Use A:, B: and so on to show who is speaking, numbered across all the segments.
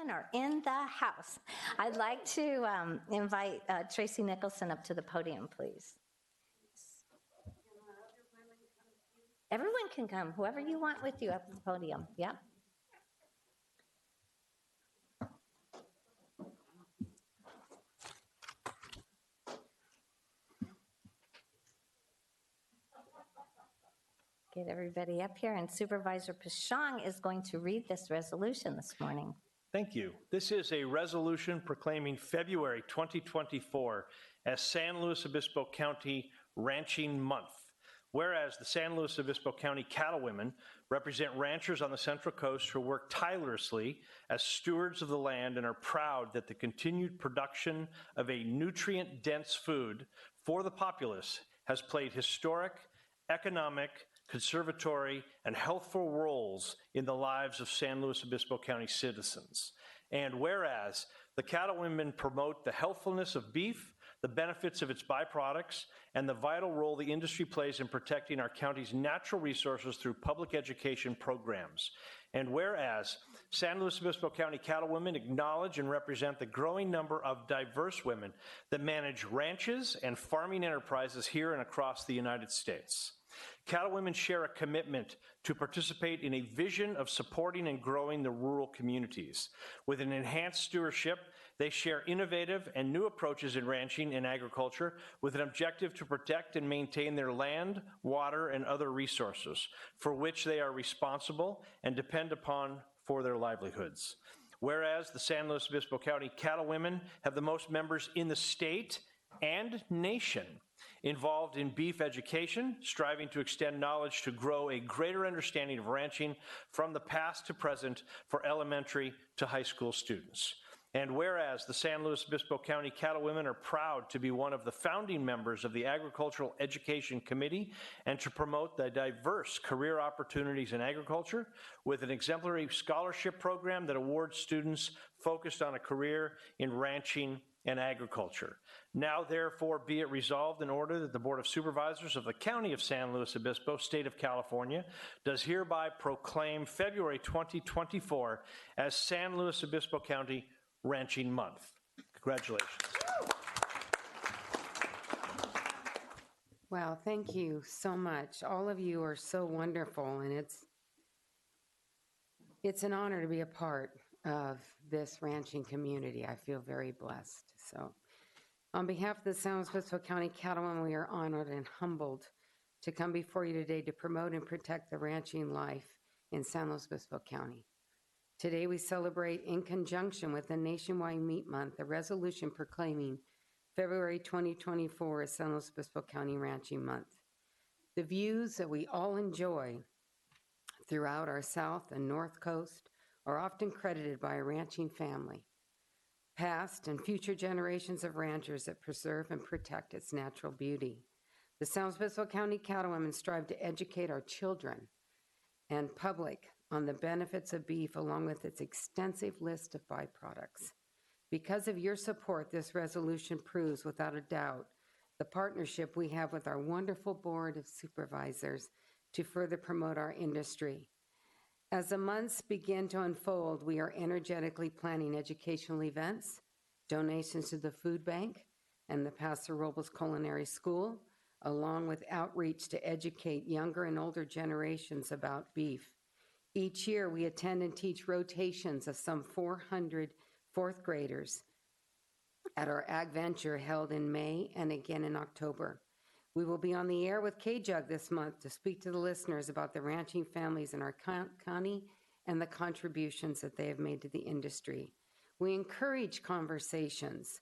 A: cattlewomen are in the house. I'd like to invite Tracy Nicholson up to the podium, please. Everyone can come, whoever you want with you up at the podium. Yep. Get everybody up here, and Supervisor Pashang is going to read this resolution this morning.
B: Thank you. This is a resolution proclaiming February 2024 as San Luis Obispo County Ranching Month. Whereas the San Luis Obispo County Cattlewomen represent ranchers on the Central Coast who work tirelessly as stewards of the land and are proud that the continued production of a nutrient-dense food for the populace has played historic, economic, conservatory, and healthful roles in the lives of San Luis Obispo County citizens. And whereas the cattlewomen promote the healthfulness of beef, the benefits of its byproducts, and the vital role the industry plays in protecting our county's natural resources through public education programs. And whereas San Luis Obispo County cattlewomen acknowledge and represent the growing number of diverse women that manage ranches and farming enterprises here and across the United States. Cattlewomen share a commitment to participate in a vision of supporting and growing the rural communities. With an enhanced stewardship, they share innovative and new approaches in ranching and agriculture with an objective to protect and maintain their land, water, and other resources for which they are responsible and depend upon for their livelihoods. Whereas the San Luis Obispo County cattlewomen have the most members in the state and nation involved in beef education, striving to extend knowledge to grow a greater understanding of ranching from the past to present for elementary to high school students. And whereas the San Luis Obispo County cattlewomen are proud to be one of the founding members of the Agricultural Education Committee and to promote the diverse career opportunities in agriculture with an exemplary scholarship program that awards students focused on a career in ranching and agriculture. Now, therefore, be it resolved in order that the Board of Supervisors of the County of San Luis Obispo, State of California, does hereby proclaim February 2024 as San Luis Obispo County Ranching Month. Congratulations.
C: Wow, thank you so much. All of you are so wonderful, and it's an honor to be a part of this ranching community. I feel very blessed. So, on behalf of the San Luis Obispo County Cattlewomen, we are honored and humbled to come before you today to promote and protect the ranching life in San Luis Obispo County. Today, we celebrate, in conjunction with the Nationwide Meat Month, a resolution proclaiming February 2024 as San Luis Obispo County Ranching Month. The views that we all enjoy throughout our South and North Coast are often credited by a ranching family, past and future generations of ranchers that preserve and protect its natural beauty. The San Luis Obispo County cattlewomen strive to educate our children and public on the benefits of beef along with its extensive list of byproducts. Because of your support, this resolution proves without a doubt the partnership we have with our wonderful Board of Supervisors to further promote our industry. As the months begin to unfold, we are energetically planning educational events, donations to the food bank and the Paso Robles Culinary School, along with outreach to educate younger and older generations about beef. Each year, we attend and teach rotations of some 400 fourth graders at our Ag Venture held in May and again in October. We will be on the air with K-Jug this month to speak to the listeners about the ranching families in our county and the contributions that they have made to the industry. We encourage conversations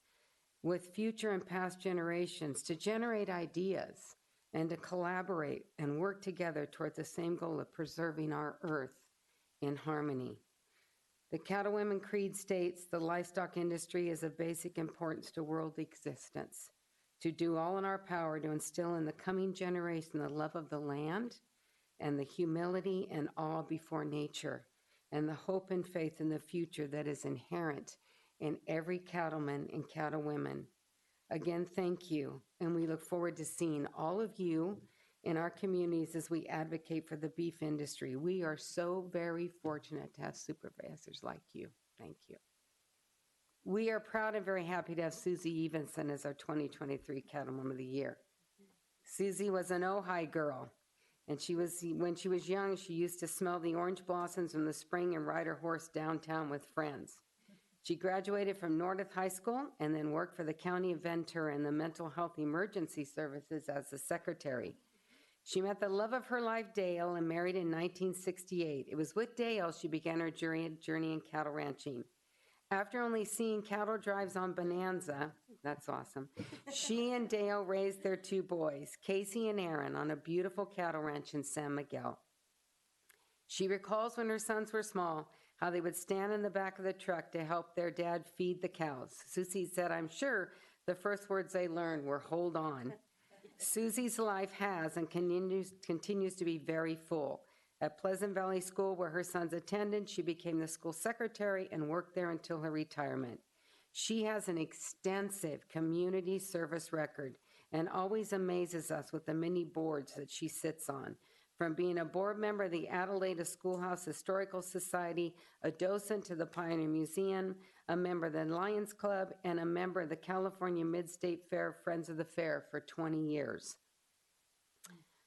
C: with future and past generations to generate ideas and to collaborate and work together toward the same goal of preserving our earth in harmony. The Cattlewomen Creed states the livestock industry is of basic importance to world existence. To do all in our power to instill in the coming generation the love of the land and the humility and awe before nature and the hope and faith in the future that is inherent in every cattleman and cattlewoman. Again, thank you, and we look forward to seeing all of you in our communities as we advocate for the beef industry. We are so very fortunate to have supervisors like you. Thank you. We are proud and very happy to have Suze Evenson as our 2023 Cattlewoman of the Year. Suze was an Ojai girl, and when she was young, she used to smell the orange blossoms in the spring and ride her horse downtown with friends. She graduated from North High School and then worked for the County of Ventura in the Mental Health Emergency Services as a secretary. She met the love of her life, Dale, and married in 1968. It was with Dale she began her journey in cattle ranching. After only seeing cattle drives on Bonanza, that's awesome, she and Dale raised their 2 boys, Casey and Aaron, on a beautiful cattle ranch in San Miguel. She recalls when her sons were small, how they would stand in the back of the truck to help their dad feed the cows. Suze said, "I'm sure the first words they learned were, 'Hold on.'" Susie's life has and continues to be very full. At Pleasant Valley School, where her sons attended, she became the school secretary and worked there until her retirement. She has an extensive community service record and always amazes us with the many boards that she sits on. From being a board member of the Adelaida Schoolhouse Historical Society, a docent to the Pioneer Museum, a member of the Lions Club, and a member of the California Mid-State Fair Friends of the Fair for 20 years.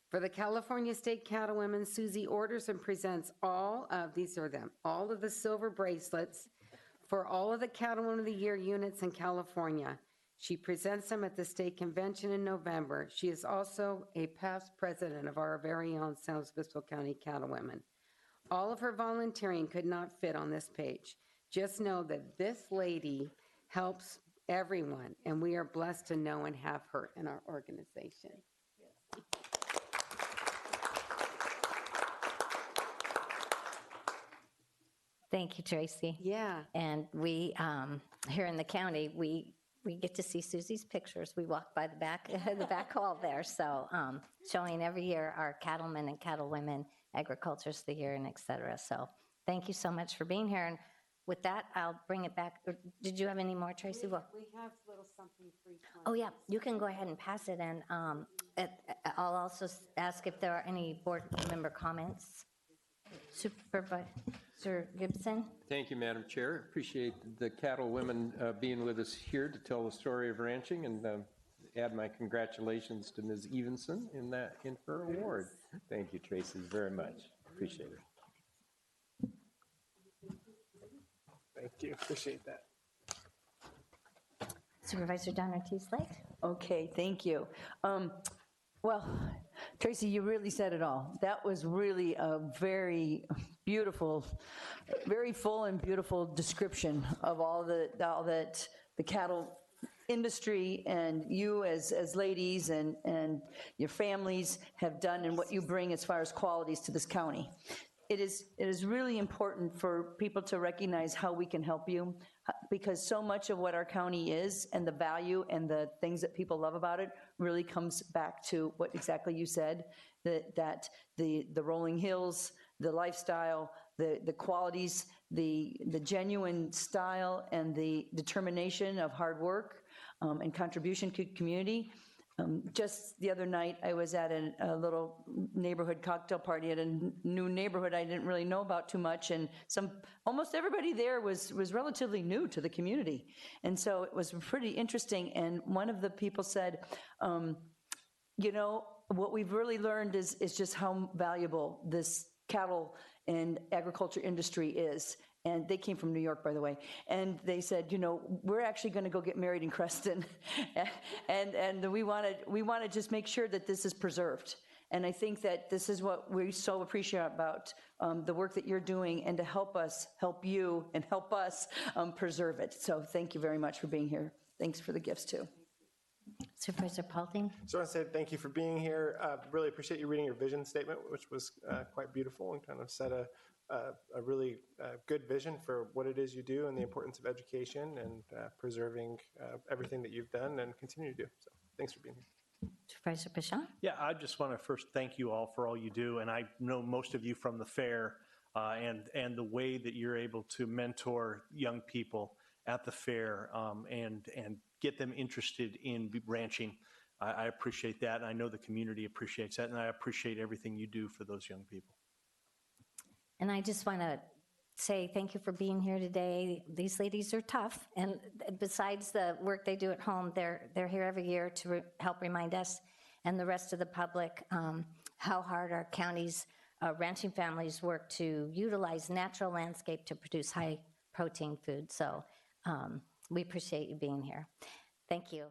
C: For the California State Cattlewomen, Suze orders and presents all of the silver bracelets for all of the Cattlewoman of the Year units in California. She presents them at the state convention in November. She is also a past president of our very own San Luis Obispo County Cattlewomen. All of her volunteering could not fit on this page. Just know that this lady helps everyone, and we are blessed to know and have her in our organization.
A: Thank you, Tracy.
C: Yeah.
A: And we, here in the county, we get to see Susie's pictures. We walk by the back hall there. So showing every year our cattlemen and cattlewomen, agriculture's the year, and et cetera. So thank you so much for being here. And with that, I'll bring it back. Did you have any more, Tracy?
C: We have a little something for each one.
A: Oh, yeah, you can go ahead and pass it. And I'll also ask if there are any board member comments. Supervisor Gibson?
D: Thank you, Madam Chair. Appreciate the Cattlewomen being with us here to tell the story of ranching, and add my congratulations to Ms. Evenson in her award. Thank you, Tracy, very much. Appreciate it.
E: Thank you. Appreciate that.
A: Supervisor Don Ortiz-Lake?
F: Okay, thank you. Well, Tracy, you really said it all. That was really a very beautiful, very full and beautiful description of all that the cattle industry and you as ladies and your families have done and what you bring as far as qualities to this county. It is really important for people to recognize how we can help you, because so much of what our county is and the value and the things that people love about it really comes back to what exactly you said, that the rolling hills, the lifestyle, the qualities, the genuine style and the determination of hard work and contribution to the community. Just the other night, I was at a little neighborhood cocktail party at a new neighborhood I didn't really know about too much, and almost everybody there was relatively new to the community, and so it was pretty interesting. And one of the people said, you know, what we've really learned is just how valuable this cattle and agriculture industry is. And they came from New York, by the way. And they said, you know, we're actually going to go get married in Creston. and we want to just make sure that this is preserved. And I think that this is what we so appreciate about the work that you're doing, and to help us, help you, and help us preserve it. So thank you very much for being here. Thanks for the gifts, too.
A: Supervisor Paulding?
E: So I want to say thank you for being here. Really appreciate you reading your vision statement, which was quite beautiful and kind of set a really good vision for what it is you do and the importance of education and preserving everything that you've done and continue to do. So thanks for being here.
A: Supervisor Pichon?
B: Yeah, I just want to first thank you all for all you do, and I know most of you from the fair and the way that you're able to mentor young people at the fair and get them interested in ranching. I appreciate that, and I know the community appreciates that, and I appreciate everything you do for those young people.
A: And I just want to say thank you for being here today. These ladies are tough, and besides the work they do at home, they're here every year to help remind us and the rest of the public how hard our county's ranching families work to utilize natural landscape to produce high protein food. So we appreciate you being here. Thank you.